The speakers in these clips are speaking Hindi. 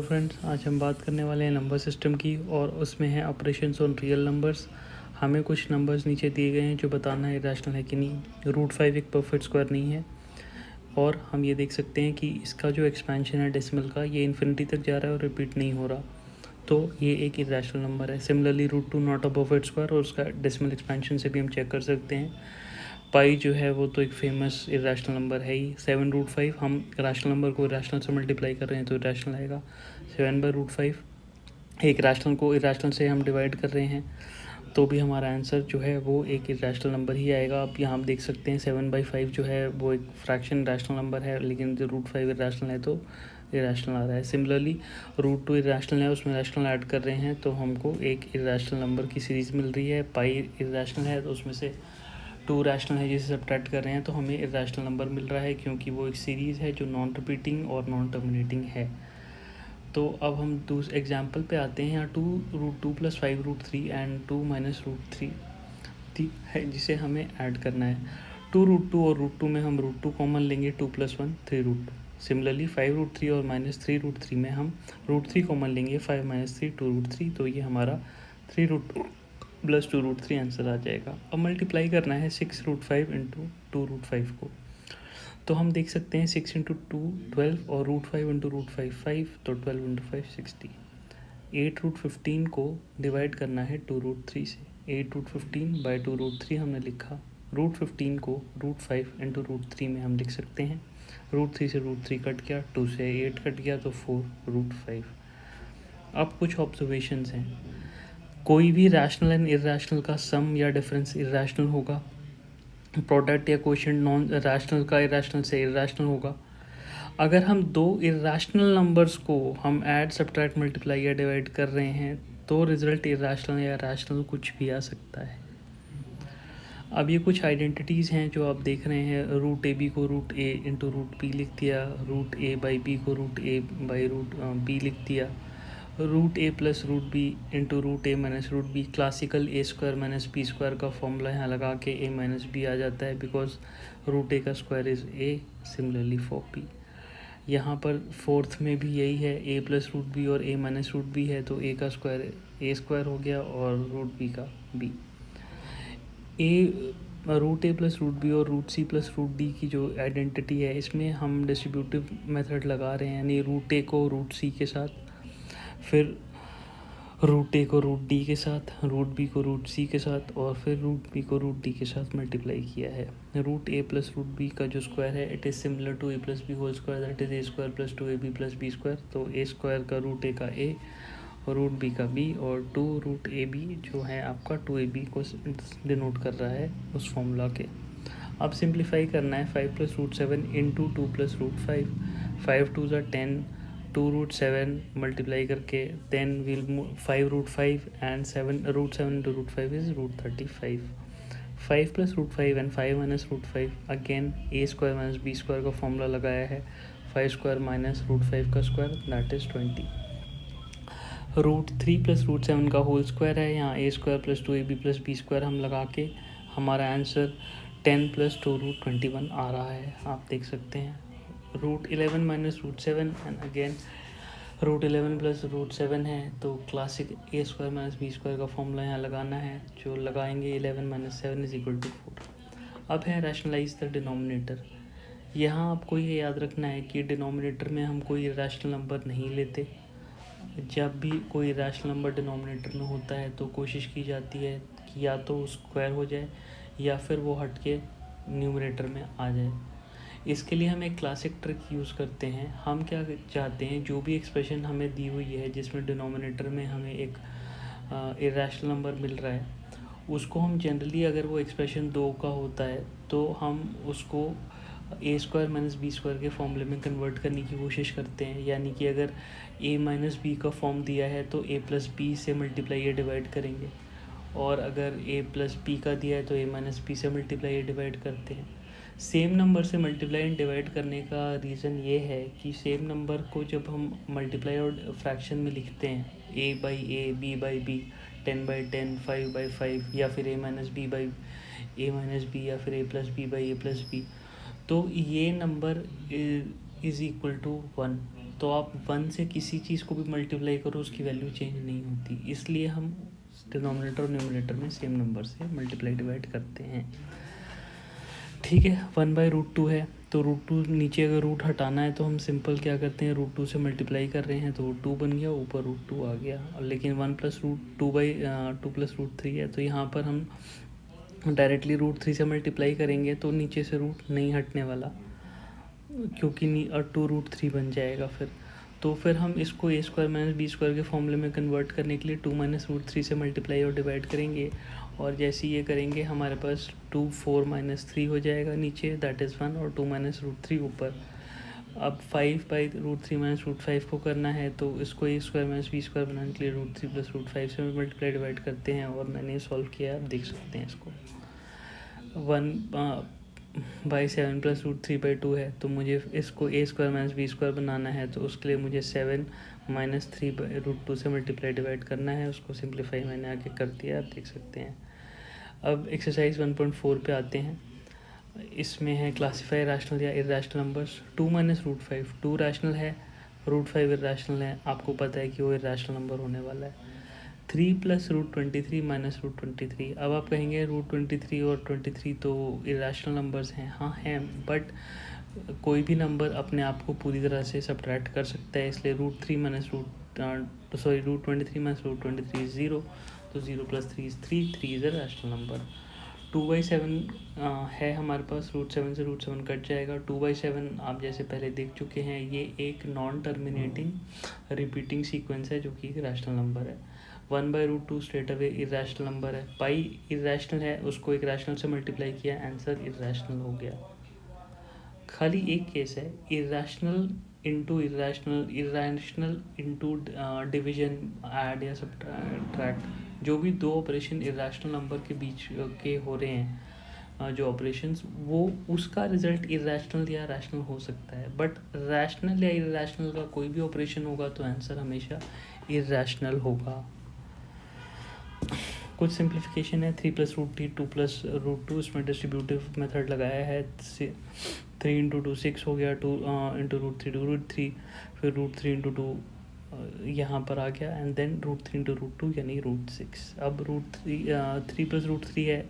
फ्रेंड्स, आज हम बात करने वाले हैं नंबर सिस्टम की और उसमें है ऑपरेशंस ऑन रियल नंबर्स। हमें कुछ नंबर्स नीचे दिए गए हैं जो बताना है इरेशनल है कि नहीं। रूट 5 एक परफेक्ट स्क्वायर नहीं है और हम ये देख सकते हैं कि इसका जो एक्सपेंशन है डेसिमल का, ये इन्फिनिटी तक जा रहा है और रिपीट नहीं हो रहा, तो ये एक इरेशनल नंबर है। Similarly root 2 not a perfect square और उसका डेसिमल एक्सपेंशन से भी हम चेक कर सकते हैं। पाई जो है वो तो एक फेमस इरेशनल नंबर है ही। 7√5 हम रैशनल नंबर को इरेशनल से मल्टीप्लाई कर रहे हैं तो इरेशनल आएगा। 7/√5 एक रैशनल को इरेशनल से हम डिवाइड कर रहे हैं तो भी हमारा आंसर जो है वो एक इरेशनल नंबर ही आएगा। आप यहाँ देख सकते हैं 7/5 जो है वो एक फ्रैक्शन रैशनल नंबर है, लेकिन जो रूट 5 इरेशनल है तो इरेशनल आ रहा है। सिमिलरली रूट 2 इरेशनल है, उसमें रैशनल ऐड कर रहे हैं तो हमको एक इरेशनल नंबर की सीरीज़ मिल रही है। पाई इरेशनल है तो उसमें से 2 रैशनल है जिसे सब्ट्रैक्ट कर रहे हैं तो हमें इरेशनल नंबर मिल रहा है, क्योंकि वो एक सीरीज़ है जो नॉन रिपीटिंग और नॉन टर्मिनेटिंग है। तो अब हम दूसरे एग्जाम्पल पे आते हैं। यहाँ 2√2 + 5√3 एंड 2 - √3 है जिसे हमें ऐड करना है। 2√2 और √2 में हम √2 कॉमन लेंगे, 2 + 1 3√2। सिमिलरली 5√3 और -3√3 में हम √3 कॉमन लेंगे, 5 - 3 2√3, तो ये हमारा 3√2 + 2√3 आंसर आ जाएगा। अब मल्टीप्लाई करना है 6√5 × 2√5 को, तो हम देख सकते हैं 6 × 2 12 और √5 × √5 5, तो 12 × 5 60। 8√15 को डिवाइड करना है 2√3 से। 8√15/2√3 हमने लिखा। √15 को √5 × √3 में हम लिख सकते हैं। √3 से √3 कट गया, 2 से 8 कट गया तो 4√5। अब कुछ ऑब्जर्वेशंस हैं। कोई भी रैशनल एंड इरेशनल का सम या डिफरेंस इरेशनल होगा। प्रोडक्ट या क्वोशिएंट नॉन रैशनल का इरेशनल से इरेशनल होगा। अगर हम दो इरेशनल नंबर्स को हम ऐड सब्ट्रैक्ट मल्टीप्लाई या डिवाइड कर रहे हैं तो रिजल्ट इरेशनल या रैशनल कुछ भी आ सकता है। अब ये कुछ आइडेंटिटीज़ हैं जो आप देख रहे हैं। √AB को √A × √B लिख दिया, √A/B को √A/√B लिख दिया, √A + √B × √A - √B। Classical A² - B² का फॉर्मूला यहाँ लगा के A - B आ जाता है, बिकॉज √A का square is A। Similarly for B यहाँ पर फोर्थ में भी यही है, A + √B और A - √B है तो A का स्क्वायर A² हो गया और √B का B। √A + √B और √C + √D की जो आइडेंटिटी है, इसमें हम डिस्ट्रीब्यूटिव मेथड लगा रहे हैं, यानी √A को √C के साथ, फिर √A को √D के साथ, √B को √C के साथ और फिर √B को √D के साथ मल्टीप्लाई किया है। √A + √B का जो स्क्वायर है it is similar to A + B whole square, that is A² + 2AB + B²। तो A² का √A का A और √B का B और 2√AB जो है आपका 2AB को डिनोट कर रहा है उस फॉर्मूला के। अब सिंप्लीफाई करना है। 5 + √7 × 2 + √5, 5 2 = 10, 2√7 मल्टीप्लाई करके 10 will 5√5 and 7 √7 × √5 is √35। 5 + √5 and 5 - √5 again A² - B² का फॉर्मूला लगाया है। 5² - √5 का स्क्वायर दैट इज़ 20। √3 + √7 का होल स्क्वायर है, यहाँ A² + 2AB + B² हम लगा के हमारा आंसर 10 + 2 √21 आ रहा है। आप देख सकते हैं √11 - √7 एंड अगेन √11 + √7 है तो क्लासिक A² - B² का फॉर्मूला यहाँ लगाना है, जो लगाएंगे 11 - 7 = 4। अब है रैशनलाइज द डिनोमिनेटर। यहाँ आपको ये याद रखना है कि डिनोमिनेटर में हम कोई रैशनल नंबर नहीं लेते। जब भी कोई रैशनल नंबर डिनोमिनेटर में होता है तो कोशिश की जाती है कि या तो स्क्वायर हो जाए या फिर वो हट के न्यूमरेटर में आ जाए। इसके लिए हम एक क्लासिक ट्रिक यूज़ करते हैं। हम क्या चाहते हैं, जो भी एक्सप्रेशन हमें दी हुई है जिसमें डिनोमिनेटर में हमें एक इरेशनल नंबर मिल रहा है, उसको हम जनरली, अगर वो एक्सप्रेशन 2 का होता है तो हम उसको A² - B² के फॉर्मूले में कन्वर्ट करने की कोशिश करते हैं। यानी कि अगर A - B का फॉर्म दिया है तो A + B से मल्टीप्लाई या डिवाइड करेंगे, और अगर A + B का दिया है तो A - B से मल्टीप्लाई या डिवाइड करते हैं। सेम नंबर से मल्टीप्लाई एंड डिवाइड करने का रीज़न ये है कि सेम नंबर को जब हम मल्टीप्लाई और फ्रैक्शन में लिखते हैं, A/A, B/B, 10/10, 5/5 या फिर A-B या फिर A+B/A+B, तो ये नंबर इज़ इक्वल टू 1। तो आप 1 से किसी चीज़ को भी मल्टीप्लाई करो उसकी वैल्यू चेंज नहीं होती, इसलिए हम डिनोमिनेटर और न्यूमरेटर में सेम नंबर से मल्टीप्लाई डिवाइड करते हैं। ठीक है, 1/√2 है तो √2 नीचे अगर रूट हटाना है तो हम सिंपल क्या करते हैं, √2 से मल्टीप्लाई कर रहे हैं तो √2 बन गया, ऊपर √2 आ गया। लेकिन 1 + √2 + √3 है तो यहाँ पर हम डायरेक्टली √3 से मल्टीप्लाई करेंगे तो नीचे से रूट नहीं हटने वाला, क्योंकि 2√3 बन जाएगा फिर फिर हम इसको a² - b² के फॉर्मूले में कन्वर्ट करने के लिए 2 - √3 से मल्टीप्लाई और डिवाइड करेंगे, और जैसे ये करेंगे हमारे पास 2 4 - 3 हो जाएगा नीचे, दैट इज़ 1, और 2 - √3 ऊपर। अब 5/√3 - √5 को करना है तो इसको a² - b² बनाने के लिए √3 + √5 से मल्टीप्लाई डिवाइड करते हैं, और मैंने सॉल्व किया, आप देख सकते हैं इसको। 1/7 + √3/2 है तो मुझे इसको a² - b² बनाना है, तो उसके लिए मुझे 7 - 3/√2 से मल्टीप्लाई डिवाइड करना है, उसको सिंप्लीफाई मैंने आगे कर दिया, आप देख सकते हैं। अब एक्सरसाइज 1.4 पे आते हैं। इसमें है क्लासीफाई रैशनल या इरेशनल नंबर्स। 2 - √5, 2 रैशनल है, √5 इरेशनल है, आपको पता है कि वो इरेशनल नंबर होने वाला है। 3 + √23 - √23। अब आप कहेंगे √23 और 23 तो इरेशनल नंबर्स हैं, हाँ हैं, बट कोई भी नंबर अपने आप को पूरी तरह से सब्ट्रैक्ट कर सकता है, इसलिए √23 - √23 is 0, तो 0 + 3 is 3, 3 is a rational number. 2/7 है हमारे पास, √7 से √7 कट जाएगा। 2/7 आप जैसे पहले देख चुके हैं, ये एक नॉन टर्मिनेटिंग रिपीटिंग सीक्वेंस है जो कि एक रैशनल नंबर है। 1/√2 स्ट्रेट अवे इरेशनल नंबर है। पाई इरेशनल है, उसको एक रैशनल से मल्टीप्लाई किया, आंसर इरेशनल हो गया। खाली एक केस है, इरेशनल इंटू डिवीजन, ऐड या सब्ट्रैक्ट, जो भी दो ऑपरेशन इरेशनल नंबर के बीच के हो रहे हैं जो ऑपरेशंस, वो उसका रिजल्ट इरेशनल या रैशनल हो सकता है, बट रैशनल या इरेशनल का कोई भी ऑपरेशन होगा तो आंसर हमेशा इरेशनल होगा। कुछ सिंप्लीफिकेशन है। 3 + √3 2 + √2, इसमें डिस्ट्रीब्यूटिव मेथड लगाया है। 3 × 2 6 हो गया, 2 × √3 √3, फिर √3 × 2 यहाँ पर आ गया, एंड देन √3 × √2 यानी √6। अब 3 + √3 है,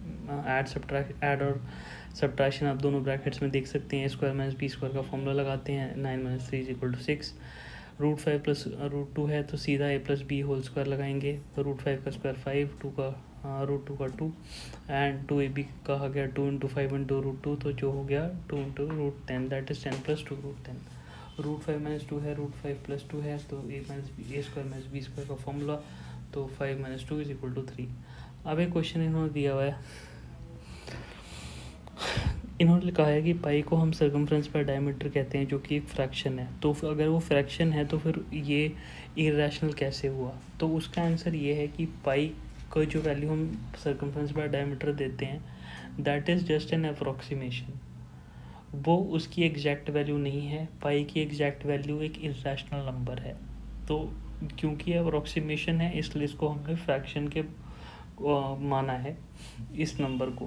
ऐड और सब्ट्रैक्शन आप दोनों ब्रैकेट्स में देख सकते हैं। a² - b² का फॉर्मूला लगाते हैं, 9 - 3 = 6। √5 + √2 है तो सीधा a + b² लगाएंगे, तो √5 का स्क्वायर 5, √2 का 2, एंड 2ab का आ गया 2 × 5 × √2, तो जो हो गया 2 × √10, दैट इज़ 10 + 2 √10। √5 - 2 है, √5 + 2 है, तो a² - b² का फॉर्मूला, तो 5 - 2 = 3। अब एक क्वेश्चन इन्होंने दिया हुआ है, इन्होंने कहा है कि पाई को हम सर्कमफ्रेंस पर डायमीटर कहते हैं, जो कि एक फ्रैक्शन है। तो अगर वो फ्रैक्शन है तो फिर ये इरेशनल कैसे हुआ? तो उसका आंसर ये है कि पाई का जो वैल्यू हम सर्कमफ्रेंस पर डायमीटर देते हैं, that is just an approximation, वो उसकी एग्जैक्ट वैल्यू नहीं है। पाई की एग्जैक्ट वैल्यू एक इरेशनल नंबर है, तो क्योंकि अप्रॉक्सीमेशन है इसलिए इसको हमने फ्रैक्शन के माना है इस नंबर को।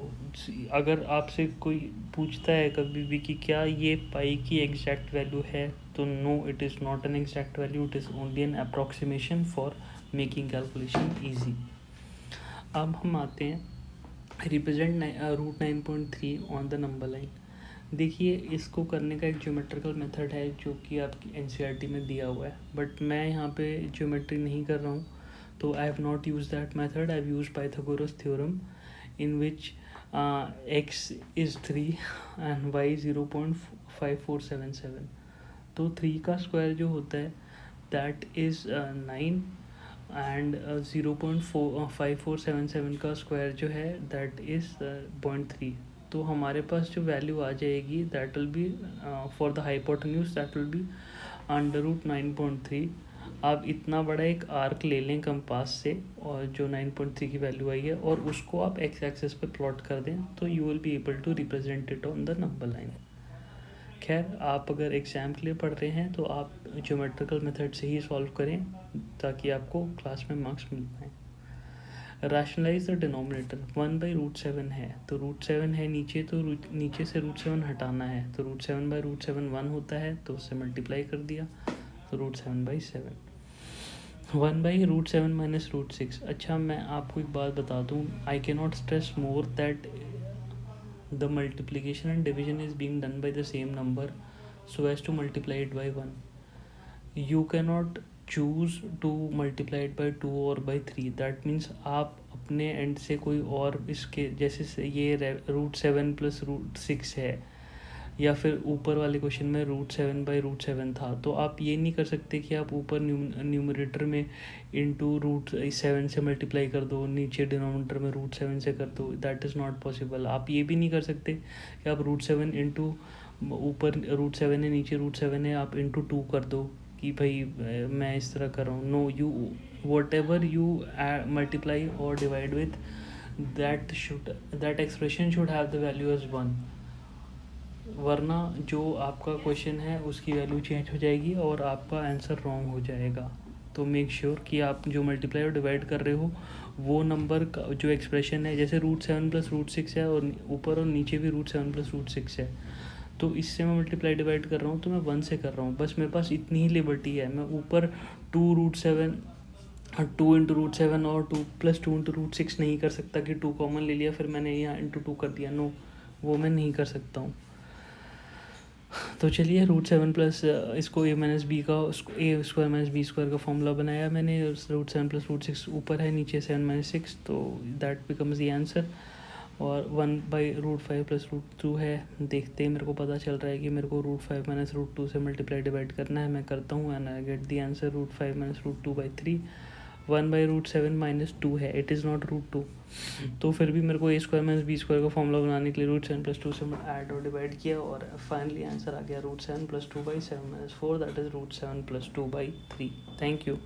अगर आपसे कोई पूछता है कभी भी कि क्या ये पाई की एग्जैक्ट वैल्यू है, तो no, it is not an exact value, it is only an approximation for making calculation easy. अब हम आते हैं represent √9.3 on the number line. देखिए, इसको करने का एक ज्योमेट्रिकल मेथड है जो कि आपकी एनसीईआरटी में दिया हुआ है, बट मैं यहाँ पे ज्योमेट्री नहीं कर रहा हूँ, तो I have not use that method. I have use Pythagoras theorem in which x is 3 and y 0.5477। तो 3 का स्क्वायर जो होता है दैट इज़ 9, एंड 0.5477 का स्क्वायर जो है दैट इज़ 0.3। तो हमारे पास जो वैल्यू आ जाएगी that will be for the hypotenuse, that will be √9.3। आप इतना बड़ा एक आर्क ले लें कंपास से, और जो 9.3 की वैल्यू आई है, और उसको आप एक्स एक्सिस पे प्लॉट कर दें, तो you will be able to represent it on the number line. खैर, आप अगर एग्ज़ाम के लिए पढ़ रहे हैं तो आप ज्योमेट्रिकल मेथड से ही सॉल्व करें ताकि आपको क्लास में मार्क्स मिल पाएँ। Rationalise the denominator. 1/√7 है, तो √7 है नीचे, तो नीचे से √7 हटाना है, तो √7/√7 1 होता है, तो उससे मल्टीप्लाई कर दिया, √7/7। 1/√7 माइनस √6। अच्छा, मैं आपको एक बात बता दूँ, I can not stress more that the multiplication and division is being done by the same number so as to multiply it by 1. You cannot choose to multiply it by 2 और by 3. दैट मीन्स आप अपने एंड से कोई और इसके जैसे से ये √7 प्लस √6 है, या फिर ऊपर वाले क्वेश्चन में √7/√7 था, तो आप ये नहीं कर सकते कि आप ऊपर न्यूमरेटर में इंटू √7 से मल्टीप्लाई कर दो, नीचे डिनोमिनेटर में √7 से कर दो. That is not possible. आप ये भी नहीं कर सकते कि आप √7 इंटू ऊपर √7 है नीचे √7 है आप इंटू 2 कर दो कि भाई मैं इस तरह कर रहा हूँ. No, you whatever you multiply और divide with that expression should have the value as 1, वरना जो आपका क्वेश्चन है उसकी वैल्यू चेंज हो जाएगी और आपका आंसर रॉन्ग हो जाएगा. तो मेक श्योर कि आप जो मल्टीप्लाई और डिवाइड कर रहे हो वो नंबर का जो एक्सप्रेशन है, जैसे √7 प्लस √6 है और ऊपर और नीचे भी √7 प्लस √6 है, तो इससे मैं मल्टीप्लाई डिवाइड कर रहा हूँ तो मैं 1 से कर रहा हूँ. बस मेरे पास इतनी ही लिबर्टी है. मैं ऊपर 2 इंटू √7 और 2 प्लस 2 इंटू √6 नहीं कर सकता कि 2 कॉमन ले लिया फिर मैंने यहाँ इंटू 2 कर दिया. नो, वो मैं नहीं कर सकता हूँ. तो चलिए √7 प्लस इसको a माइनस बी का a² माइनस b² का फॉर्मूला बनाया मैंने. √7 प्लस √6 ऊपर है, नीचे 7 माइनस 6, तो दैट बिकम्स द आंसर. और 1/√5 प्लस √2 है. देखते ही मेरे को पता चल रहा है कि मेरे को √5 माइनस √2 से मल्टीप्लाई डिवाइड करना है. मैं करता हूँ and I get the answer √5 minus √2/3. 1/√7 minus 2 है, इट इज़ नॉट √2. तो फिर भी मेरे को a² माइनस b² का फॉर्मूला बनाने के लिए √7 प्लस 2 से ऐड और डिवाइड किया और फाइनली आंसर आ गया √7 plus 2/7 minus 4, that is √7 plus 2/3. Thank you.